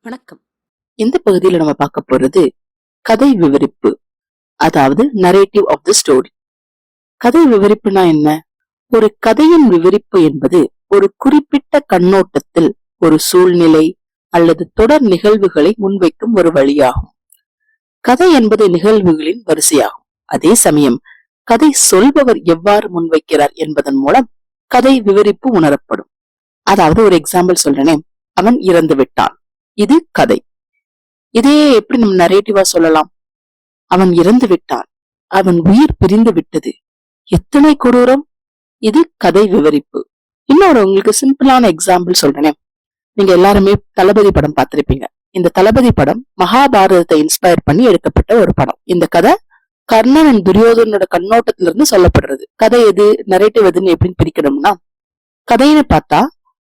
வணக்கம். இந்த பகுதியில நம்ம பார்க்க போறது கதை விவரிப்பு, அதாவது நரேட்டிவ் ஆஃப் த ஸ்டோரி. கதை விவரிப்புனா என்ன? ஒரு கதையின் விவரிப்பு என்பது ஒரு குறிப்பிட்ட கண்ணோட்டத்தில் ஒரு சூழ்நிலை அல்லது தொடர் நிகழ்வுகளை முன்வைக்கும் ஒரு வழியாகும். கதை என்பது நிகழ்வுகளின் வரிசையாகும். அதே சமயம் கதை சொல்பவர் எவ்வாறு முன்வைக்கிறார் என்பதன் மூலம் கதை விவரிப்பு உணரப்படும். அதாவது ஒரு எக்ஸாம்பிள் சொல்றேனே, அவன் இறந்து விட்டான், இது கதை. இதையே எப்படி நம்ம நரேட்டிவா சொல்லலாம்? அவன் இறந்து விட்டான், அவன் உயிர் பிரிந்து விட்டது, எத்தனை கொடூரம், இது கதை விவரிப்பு. இன்னொரு உங்களுக்கு சிம்பிளான எக்ஸாம்பிள் சொல்றேனே, நீங்க எல்லாருமே தளபதி படம் பார்த்திருப்பீங்க. இந்த தளபதி படம் மகாபாரதத்தை இன்ஸ்பயர் பண்ணி எடுக்கப்பட்ட ஒரு படம். இந்த கதை கர்ணன் and துரியோதனோட கண்ணோட்டத்திலிருந்து சொல்லப்படுறது. கதை எது, நரேட்டிவ் எதுன்னு எப்படின்னு பிரிக்கணும்னா, கதைன்னு பார்த்தா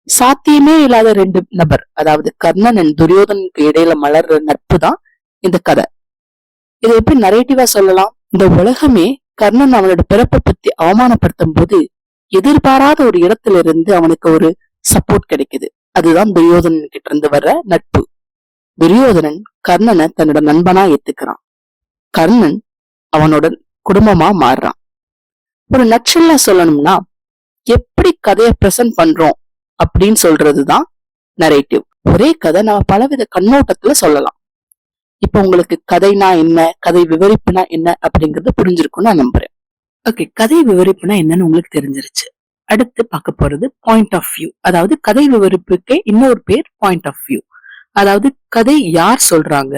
சாத்தியமே இல்லாத ரெண்டு நபர், அதாவது கர்ணன் and துரியோதனுக்கு இடையில மலர்ற நட்பு தான் இந்த கதை. இதை எப்படி நரேட்டிவா சொல்லலாம்? இந்த உலகமே கர்ணன் அவனோட பிறப்பை பத்தி அவமானப்படுத்தும் போது எதிர்பாராத ஒரு இடத்துல இருந்து அவனுக்கு ஒரு சப்போர்ட் கிடைக்குது. அதுதான் துரியோதனன் கிட்ட இருந்து வர்ற நட்பு. துரியோதனன் கர்ணனை தன்னோட நண்பனா ஏத்துக்கிறான். கர்ணன் அவனோட குடும்பமா மாறுறான். ஒரு நட்சல்ல சொல்லணும்னா, எப்படி கதையை பிரசன்ட் பண்றோம் அப்படின்னு சொல்றதுதான் நரேட்டிவ். ஒரே கதை நம்ம பலவித கண்ணோட்டத்துல சொல்லலாம். இப்ப உங்களுக்கு கதைனா என்ன, கதை விவரிப்புனா என்ன அப்படிங்கறது புரிஞ்சிருக்கும் நான் நம்புறேன். ஓகே, கதை விவரிப்புனா என்னன்னு உங்களுக்கு தெரிஞ்சிருச்சு. அடுத்து பார்க்க போறது பாயிண்ட் ஆஃப் வியூ. அதாவது கதை விவரிப்புக்கே இன்னொரு பேர் பாயிண்ட் ஆஃப் வியூ. அதாவது கதை யார் சொல்றாங்க,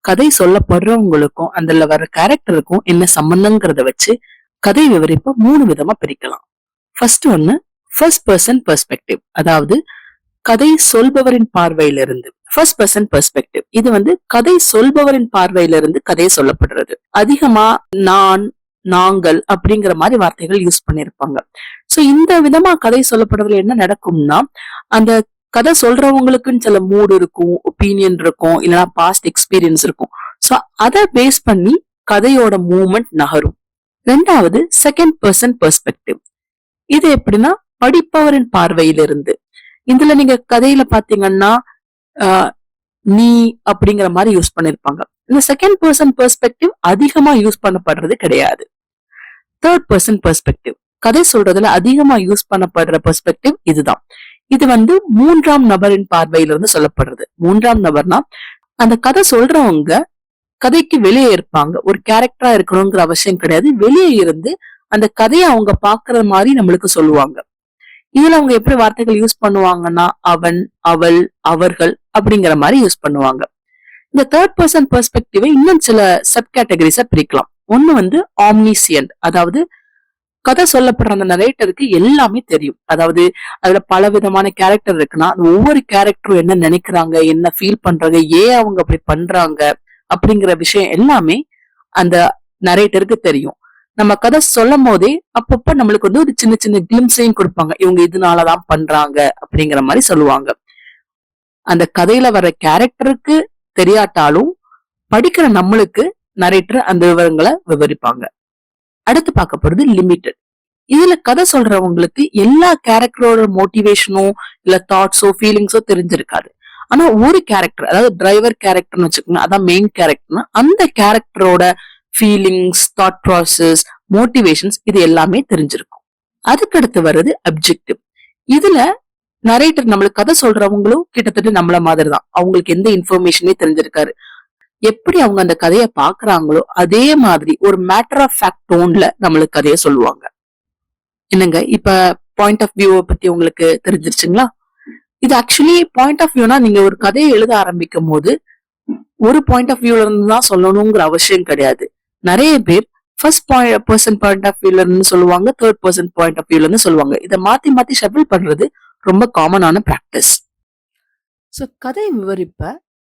கதை சொல்லப்படுறவங்களுக்கும் அதுல வர கேரக்டருக்கும் என்ன சம்பந்தங்கிறத வச்சு கதை விவரிப்பை 3 விதமா பிரிக்கலாம். ஃபர்ஸ்ட் ஒன்னு ஃபர்ஸ்ட் பர்சன் பெர்ஸ்பெக்டிவ், அதாவது கதை சொல்பவரின் பார்வையிலிருந்து. ஃபர்ஸ்ட் பர்சன் பெர்ஸ்பெக்டிவ் இது கதை சொல்பவரின் பார்வையிலிருந்து கதையை சொல்லப்படுறது. அதிகமா நான், நாங்கள் அப்படிங்கிற மாதிரி வார்த்தைகள் யூஸ் பண்ணிருப்பாங்க. சோ இந்த விதமா கதை சொல்லப்படுறதுல என்ன நடக்கும்னா, அந்த கதை சொல்றவங்களுக்குன்னு சில மூடு இருக்கும், ஒப்பீனியன் இருக்கும், இல்லைன்னா பாஸ்ட் எக்ஸ்பீரியன்ஸ் இருக்கும். சோ அதை பேஸ் பண்ணி கதையோட மூவ்மெண்ட் நகரும். ரெண்டாவது செகண்ட் பர்சன் பெர்ஸ்பெக்டிவ். இது எப்படின்னா படிப்பவரின் பார்வையிலிருந்து. இதுல நீங்க கதையில பாத்தீங்கன்னா நீ அப்படிங்கிற மாதிரி யூஸ் பண்ணிருப்பாங்க. இந்த செகண்ட் பர்சன் பெர்ஸ்பெக்டிவ் அதிகமா யூஸ் பண்ணப்படுறது கிடையாது. தேர்ட் பர்சன் பெர்ஸ்பெக்டிவ், கதை சொல்றதுல அதிகமா யூஸ் பண்ணப்படுற பெர்ஸ்பெக்டிவ் இதுதான். இது மூன்றாம் நபரின் பார்வையிலிருந்து சொல்லப்படுறது. மூன்றாம் நபர்னா அந்த கதை சொல்றவங்க கதைக்கு வெளியே இருப்பாங்க, ஒரு கேரக்டரா இருக்கணுங்கிற அவசியம் கிடையாது. வெளியே இருந்து அந்த கதையை அவங்க பாக்குற மாதிரி நம்மளுக்கு சொல்லுவாங்க. இதுல அவங்க எப்படி வார்த்தைகள் யூஸ் பண்ணுவாங்கன்னா, அவன், அவள், அவர்கள் அப்படிங்கிற மாதிரி யூஸ் பண்ணுவாங்க. இந்த தேர்ட் பர்சன் பெர்ஸ்பெக்டிவ் இன்னும் சில சப் கேட்டகரிஸா பிரிக்கலாம். ஒண்ணு ஆம்னிசியன்ட், அதாவது கதை சொல்லப்படுற அந்த நரேட்டருக்கு எல்லாமே தெரியும். அதாவது அதுல பல விதமான கேரக்டர் இருக்குன்னா ஒவ்வொரு கேரக்டரும் என்ன நினைக்கிறாங்க, என்ன ஃபீல் பண்றாங்க, ஏன் அவங்க அப்படி பண்றாங்க அப்படிங்கிற விஷயம் எல்லாமே அந்த நரேட்டருக்கு தெரியும். நம்ம கதை சொல்லும் போதே அப்பப்ப நம்மளுக்கு ஒரு சின்ன சின்ன கிளிம்ஸையும் கொடுப்பாங்க, இவங்க இதனாலதான் பண்றாங்க அப்படிங்கிற மாதிரி சொல்லுவாங்க. அந்த கதையில வர கேரக்டருக்கு தெரியாட்டாலும் படிக்கிற நம்மளுக்கு நரேட்டர் அந்த விவரங்களை விவரிப்பாங்க. அடுத்து பார்க்க போறது லிமிட்டட். இதுல கதை சொல்றவங்களுக்கு எல்லா கேரக்டரோட மோட்டிவேஷனோ இல்ல தாட்ஸோ ஃபீலிங்ஸோ தெரிஞ்சிருக்காது. ஆனா ஒரு கேரக்டர், அதாவது டிரைவர் கேரக்டர்னு வச்சுக்கோங்க, அதான் மெயின் கேரக்டர்னா அந்த கேரக்டரோட ஃபீலிங்ஸ், தாட் ப்ராசஸ், மோட்டிவேஷன்ஸ் இது எல்லாமே தெரிஞ்சிருக்கும். அதுக்கடுத்து வர்றது அப்ஜெக்டிவ். இதுல நரேட்டர் நம்மளுக்கு கதை சொல்றவங்களும் கிட்டத்தட்ட நம்மள மாதிரிதான். அவங்களுக்கு எந்த இன்ஃபர்மேஷனே தெரிஞ்சிருக்காரு. எப்படி அவங்க அந்த கதையை பாக்குறாங்களோ அதே மாதிரி ஒரு மேட்டர் ஆஃப் ஃபேக்ட் டோன்ல நம்மளுக்கு கதையை சொல்லுவாங்க. என்னங்க இப்ப பாயிண்ட் ஆஃப் வியூ பத்தி உங்களுக்கு தெரிஞ்சிருச்சுங்களா? இது ஆக்சுவலி பாயிண்ட் ஆஃப் வியூனா நீங்க ஒரு கதையை எழுத ஆரம்பிக்கும் போது ஒரு பாயிண்ட் ஆஃப் வியூல இருந்து தான் சொல்லணுங்கிற அவசியம் கிடையாது. நிறைய பேர் ஃபர்ஸ்ட் பர்சன் பாயிண்ட் ஆஃப் வியூல இருந்து சொல்லுவாங்க, தேர்ட் பர்சன் பாயிண்ட் ஆஃப் வியூல இருந்து சொல்லுவாங்க. இதை மாத்தி மாத்தி ஷஃபிள் பண்றது ரொம்ப காமனான பிராக்டிஸ். சோ கதை விவரிப்ப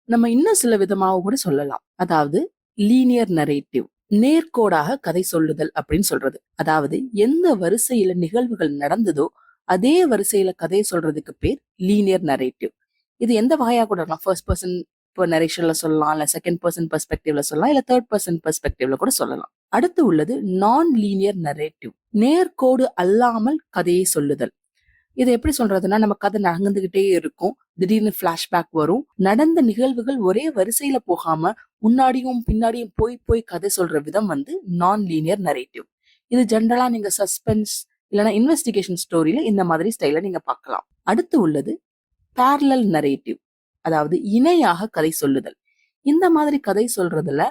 நம்ம இன்னும் சில விதமாக கூட சொல்லலாம். அதாவது லீனியர் நரேட்டிவ், நேர்கோடாக கதை சொல்லுதல் அப்படின்னு சொல்றது. அதாவது எந்த வரிசையில நிகழ்வுகள் நடந்ததோ அதே வரிசையில கதை சொல்றதுக்கு பேர் லீனியர் நரேட்டிவ். இது எந்த வகையா கூட இருக்கலாம். ஃபர்ஸ்ட் பர்சன் நரேஷன்ல சொல்லலாம், இல்ல செகண்ட் பர்சன் பெர்ஸ்பெக்டிவ்ல சொல்லலாம், இல்ல தேர்ட் பர்சன் பெர்ஸ்பெக்டிவ்ல கூட சொல்லலாம். அடுத்து உள்ளது நான் லீனியர் நரேட்டிவ், நேர்கோடு அல்லாமல் கதையை சொல்லுதல். இதை எப்படி சொல்றதுன்னா, நம்ம கதை நகர்ந்துகிட்டே இருக்கும், திடீர்னு பிளாஷ்பேக் வரும், நடந்த நிகழ்வுகள் ஒரே வரிசையில போகாம முன்னாடியும் பின்னாடியும் போய் போய் கதை சொல்ற விதம் வந்து நான் லீனியர் நரேட்டிவ். இது ஜென்ரலா நீங்க சஸ்பென்ஸ் இல்லைன்னா இன்வெஸ்டிகேஷன் ஸ்டோரியில இந்த மாதிரி ஸ்டைல நீங்க பார்க்கலாம். அடுத்து உள்ளது parallel நரேட்டிவ், அதாவது இணையாக கதை சொல்லுதல். இந்த மாதிரி கதை சொல்றதுல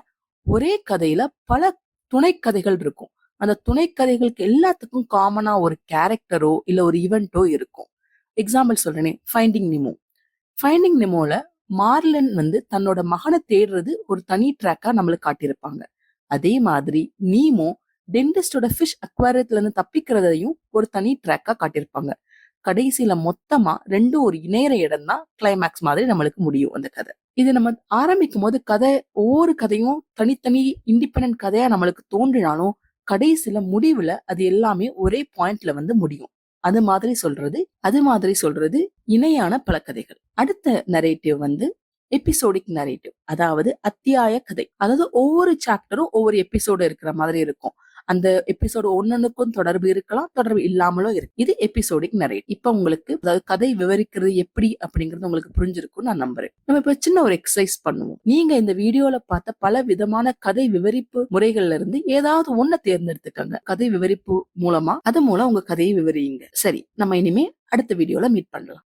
ஒரே கதையில பல துணை கதைகள் இருக்கும். அந்த துணை கதைகளுக்கு எல்லாத்துக்கும் காமனா ஒரு கேரக்டரோ இல்ல ஒரு ஈவெண்டோ இருக்கும். எக்ஸாம்பிள் சொல்றேனே, ஃபைண்டிங் நிமோ. ஃபைண்டிங் நிமோல மார்லின் வந்து தன்னோட மகனை தேடுறது ஒரு தனி ட்ராக்கா நம்மளுக்கு காட்டியிருப்பாங்க. அதே மாதிரி நீமோ டென்டிஸ்டோட ஃபிஷ் அக்வாரியத்துல இருந்து தப்பிக்கிறதையும் ஒரு தனி ட்ராக்கா காட்டியிருப்பாங்க. கடைசியில மொத்தமா ரெண்டும் ஒரு இணையற இடம் தான் கிளைமேக்ஸ் மாதிரி நம்மளுக்கு முடியும் அந்த கதை. இது நம்ம ஆரம்பிக்கும் போது கதை ஒவ்வொரு கதையும் தனித்தனி இண்டிபெண்டன்ட் கதையா நம்மளுக்கு தோன்றினாலும் கடைசியில முடிவுல அது எல்லாமே ஒரே பாயிண்ட்ல வந்து முடியும். அது மாதிரி சொல்றது இணையான பல கதைகள். அடுத்த நரேட்டிவ் வந்து எபிசோடிக் நரேட்டிவ், அதாவது அத்தியாய கதை. அதாவது ஒவ்வொரு சாப்டரும் ஒவ்வொரு எபிசோடு இருக்கிற மாதிரி இருக்கும். அந்த எபிசோடு ஒன்னொன்னுக்கும் தொடர்பு இருக்கலாம், தொடர்பு இல்லாமலும் இருக்கு. இது எபிசோடிக் நரேட்டிவ். இப்ப உங்களுக்கு அதாவது கதை விவரிக்கிறது எப்படி அப்படிங்கிறது உங்களுக்கு புரிஞ்சிருக்கும் நான் நம்புறேன். நம்ம இப்ப சின்ன ஒரு எக்ஸசைஸ் பண்ணுவோம். நீங்க இந்த வீடியோல பார்த்த பல விதமான கதை விவரிப்பு முறைகள்ல இருந்து ஏதாவது ஒன்ன தேர்ந்தெடுத்துக்கங்க. கதை விவரிப்பு மூலமா அது மூலம் உங்க கதையை விவரியுங்க. சரி, நம்ம இனிமே அடுத்த வீடியோல மீட் பண்ணலாம்.